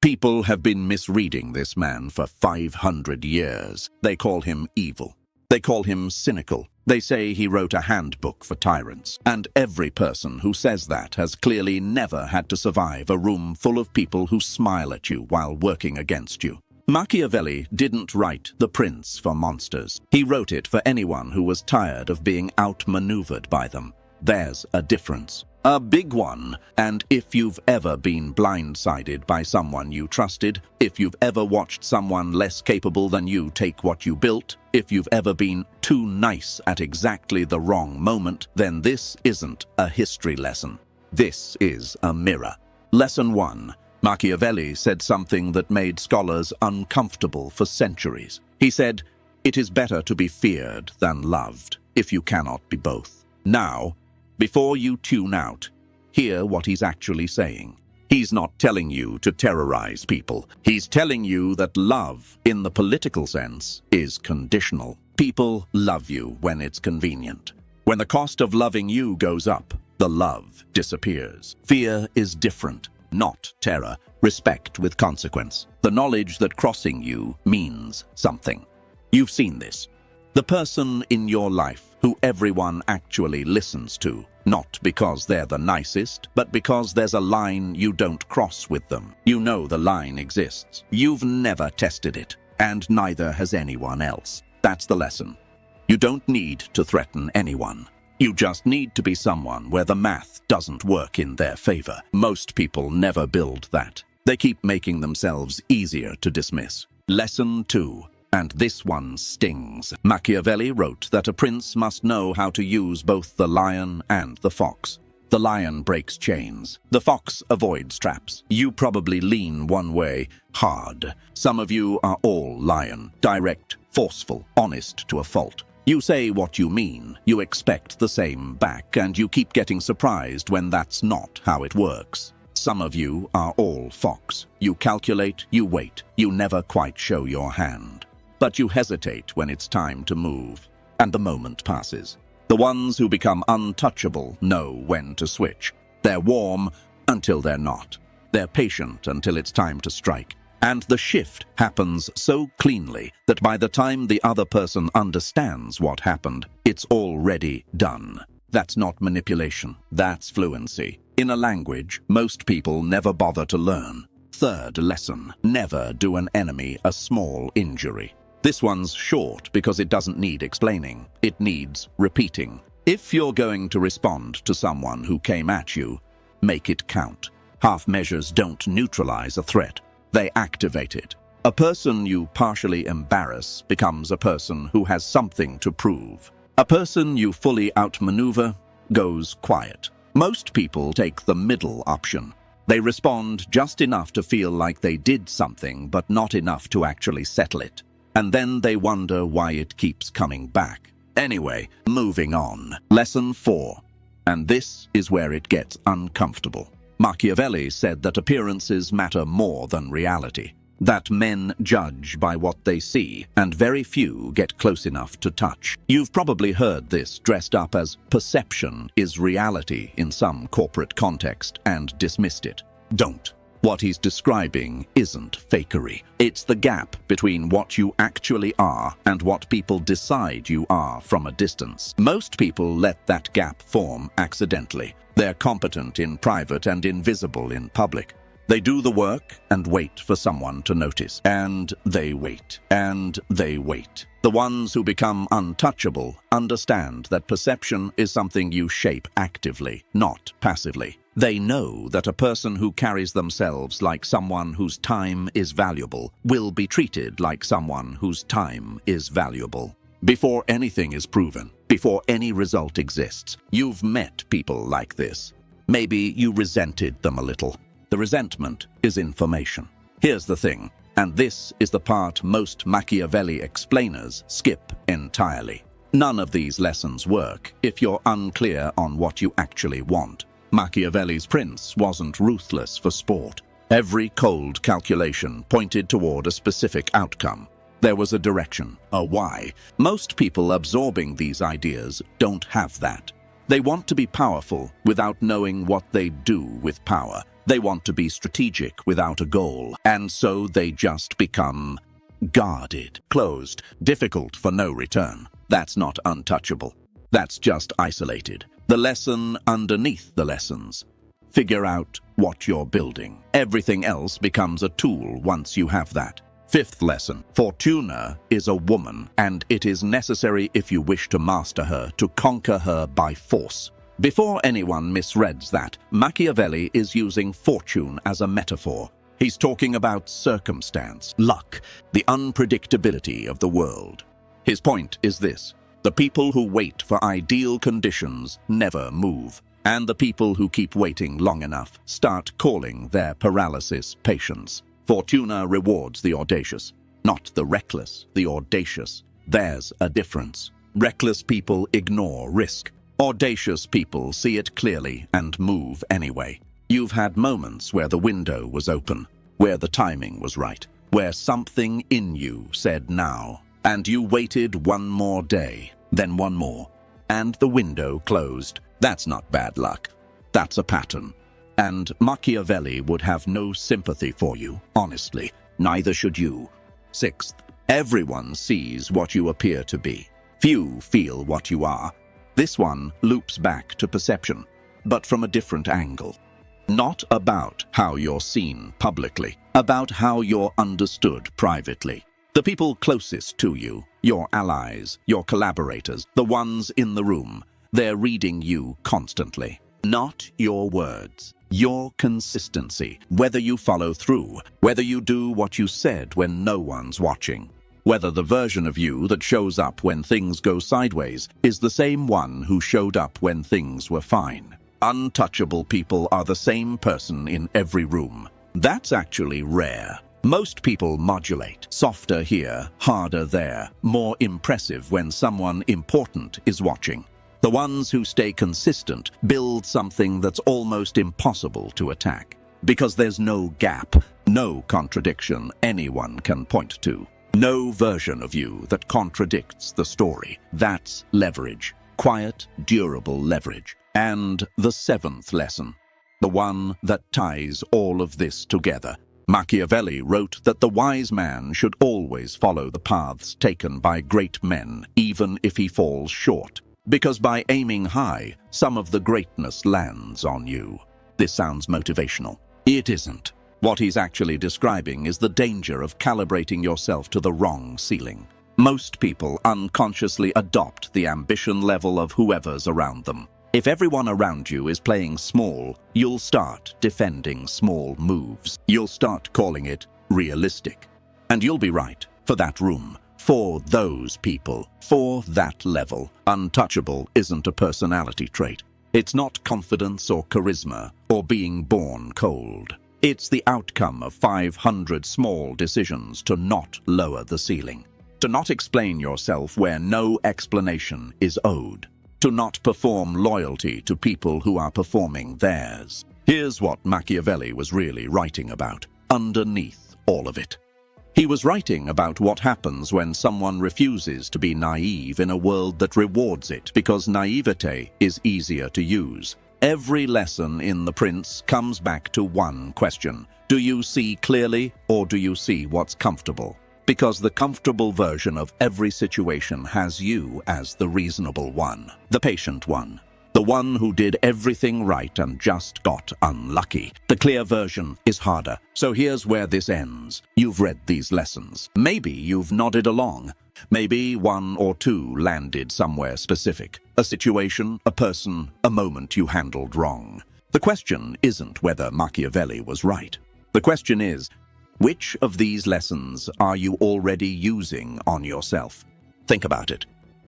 People have been misreading this man for 500 years. They call him evil. They call him cynical. They say he wrote a handbook for tyrants. And every person who says that has clearly never had to survive a room full of people who smile at you while working against you. Machiavelli didn't write The Prince for monsters. He wrote it for anyone who was tired of being outmaneuvered by them. There's a difference. A big one. And if you've ever been blindsided by someone you trusted, if you've ever watched someone less capable than you take what you built, if you've ever been too nice at exactly the wrong moment, then this isn't a history lesson. This is a mirror. Lesson 1. Machiavelli said something that made scholars uncomfortable for centuries. He said, "It is better to be feared than loved, if you cannot be both." Now, before you tune out, hear what he's actually saying. He's not telling you to terrorize people. He's telling you that love, in the political sense, is conditional. People love you when it's convenient. When the cost of loving you goes up, the love disappears. Fear is different. Not terror, respect with consequence. The knowledge that crossing you means something. You've seen this. The person in your life who everyone actually listens to, not because they're the nicest, but because there's a line you don't cross with them. You know the line exists. You've never tested it, and neither has anyone else. That's the lesson. You don't need to threaten anyone. You just need to be someone where the math doesn't work in their favor. Most people never build that. They keep making themselves easier to dismiss. Lesson 2. And this one stings. Machiavelli wrote that a prince must know how to use both the lion and the fox. The lion breaks chains. The fox avoids traps. You probably lean one way, hard. Some of you are all lion, direct, forceful, honest to a fault. You say what you mean, you expect the same back, and you keep getting surprised when that's not how it works. Some of you are all fox. You calculate, you wait, you never quite show your hand. But you hesitate when it's time to move, and the moment passes. The ones who become untouchable know when to switch. They're warm until they're not. They're patient until it's time to strike. And the shift happens so cleanly that by the time the other person understands what happened, it's already done. That's not manipulation, that's fluency. In a language most people never bother to learn. Third lesson, never do an enemy a small injury. This one's short because it doesn't need explaining, it needs repeating. If you're going to respond to someone who came at you, make it count. Half measures don't neutralize a threat. They activate it. A person you partially embarrass becomes a person who has something to prove. A person you fully outmaneuver goes quiet. Most people take the middle option. They respond just enough to feel like they did something, but not enough to actually settle it. And then they wonder why it keeps coming back. Anyway, moving on. Lesson 4. And this is where it gets uncomfortable. Machiavelli said that appearances matter more than reality, that men judge by what they see, and very few get close enough to touch. You've probably heard this dressed up as perception is reality in some corporate context and dismissed it. Don't. What he's describing isn't fakery. It's the gap between what you actually are and what people decide you are from a distance. Most people let that gap form accidentally. They're competent in private and invisible in public. They do the work and wait for someone to notice. And they wait. And they wait. The ones who become untouchable understand that perception is something you shape actively, not passively. They know that a person who carries themselves like someone whose time is valuable will be treated like someone whose time is valuable. Before anything is proven, before any result exists, you've met people like this. Maybe you resented them a little. The resentment is information. Here's the thing, and this is the part most Machiavelli explainers skip entirely. None of these lessons work if you're unclear on what you actually want. Machiavelli's prince wasn't ruthless for sport. Every cold calculation pointed toward a specific outcome. There was a direction, a why. Most people absorbing these ideas don't have that. They want to be powerful without knowing what they do with power. They want to be strategic without a goal, and so they just become guarded, closed, difficult for no return. That's not untouchable. That's just isolated. The lesson underneath the lessons. Figure out what you're building. Everything else becomes a tool once you have that. Fifth lesson. Fortuna is a woman, and it is necessary if you wish to master her to conquer her by force. Before anyone misreads that, Machiavelli is using fortune as a metaphor. He's talking about circumstance, luck, the unpredictability of the world. His point is this: the people who wait for ideal conditions never move, and the people who keep waiting long enough start calling their paralysis patience. Fortuna rewards the audacious, not the reckless, the audacious. There's a difference. Reckless people ignore risk. Audacious people see it clearly and move anyway. You've had moments where the window was open, where the timing was right, where something in you said now, and you waited one more day, then one more, and the window closed. That's not bad luck. That's a pattern. And Machiavelli would have no sympathy for you, honestly. Neither should you. Sixth, everyone sees what you appear to be. Few feel what you are. This one loops back to perception, but from a different angle. Not about how you're seen publicly, about how you're understood privately. The people closest to you, your allies, your collaborators, the ones in the room, they're reading you constantly. Not your words, your consistency, whether you follow through, whether you do what you said when no one's watching, whether the version of you that shows up when things go sideways is the same one who showed up when things were fine. Untouchable people are the same person in every room. That's actually rare. Most people modulate, softer here, harder there, more impressive when someone important is watching. The ones who stay consistent build something that's almost impossible to attack, because there's no gap, no contradiction anyone can point to. No version of you that contradicts the story. That's leverage. Quiet, durable leverage. And the seventh lesson, the one that ties all of this together. Machiavelli wrote that the wise man should always follow the paths taken by great men, even if he falls short. Because by aiming high, some of the greatness lands on you. This sounds motivational. It isn't. What he's actually describing is the danger of calibrating yourself to the wrong ceiling. Most people unconsciously adopt the ambition level of whoever's around them. If everyone around you is playing small, you'll start defending small moves. You'll start calling it realistic. And you'll be right, for that room, for those people, for that level. Untouchable isn't a personality trait. It's not confidence or charisma or being born cold. It's the outcome of 500 small decisions to not lower the ceiling, to not explain yourself where no explanation is owed, to not perform loyalty to people who are performing theirs. Here's what Machiavelli was really writing about, underneath all of it. He was writing about what happens when someone refuses to be naive in a world that rewards it, because naivete is easier to use. Every lesson in The Prince comes back to one question. Do you see clearly, or do you see what's comfortable? Because the comfortable version of every situation has you as the reasonable one, the patient one, the one who did everything right and just got unlucky. The clear version is harder. So here's where this ends. You've read these lessons. Maybe you've nodded along. Maybe one or two landed somewhere specific. A situation, a person, a moment you handled wrong. The question isn't whether Machiavelli was right. The question is, which of these lessons are you already using on yourself? Think about it.